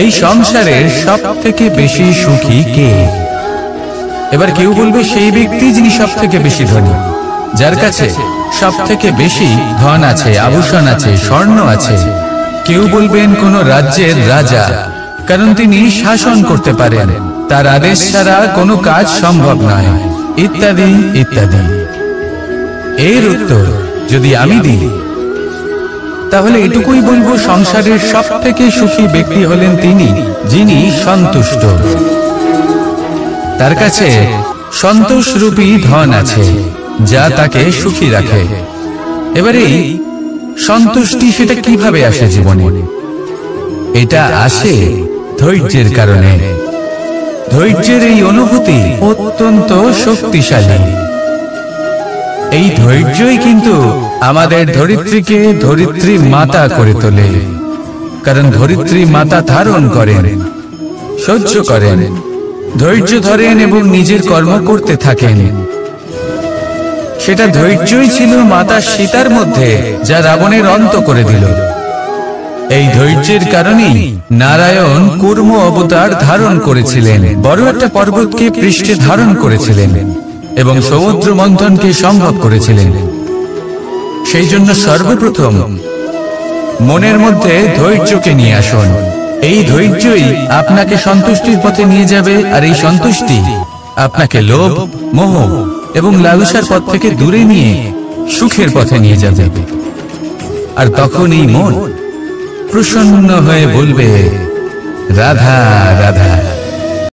এই সংসারের সব থেকে বেশি সুখী কে? এবার কেউ বলবে সেই ব্যক্তি যিনি সব থেকে বেশি ধনী, যার কাছে সব থেকে বেশি ধন আছে, আভূষণ আছে, স্বর্ণ আছে। কেউ বলবেন কোন রাজ্যের রাজা, কারণ তিনি শাসন করতে পারেন, তার আদেশ ছাড়া কোনো কাজ সম্ভব নয়, ইত্যাদি ইত্যাদি। এর উত্তর যদি আমি দিই, তাহলে এটুকুই বলবো, সংসারের সব থেকে সুখী ব্যক্তি হলেন তিনি যিনি সন্তুষ্ট। তার কাছে সন্তোষরূপী ধন আছে, যা তাকে সুখী রাখে। এবারে সন্তুষ্টি সেটা কিভাবে আসে জীবনে? এটা আসে ধৈর্যের কারণে। ধৈর্যের এই অনুভূতি অত্যন্ত শক্তিশালী। এই ধৈর্যই কিন্তু আমাদের ধরিত্রীকে ধরিত্রী মাতা করে তোলে, কারণ ধরিত্রী মাতা ধারণ করেন, সহ্য করেন, ধৈর্য ধরেন এবং নিজের কর্ম করতে থাকেন। সেটা ধৈর্যই ছিল মাতা সীতার মধ্যে, যা রাবণের অন্ত করে দিল। এই ধৈর্যের কারণেই নারায়ণ কুর্ম অবতার ধারণ করেছিলেন, বড় একটা পর্বতকে পৃষ্ঠে ধারণ করেছিলেন এবং সমুদ্র মন্থনকে সম্ভব করেছিলেন। সেই জন্য সর্বপ্রথম মনের মধ্যে ধৈর্যকে নিয়ে আসুন। এই ধৈর্যই আপনাকে সন্তুষ্টির পথে নিয়ে যাবে, আর এই সন্তুষ্টি আপনাকে লোভ, মোহ এবং লালসার পথ থেকে দূরে নিয়ে সুখের পথে নিয়ে যাবে। আর তখন এই মন প্রসন্ন হয়ে বলবে, রাধা রাধা।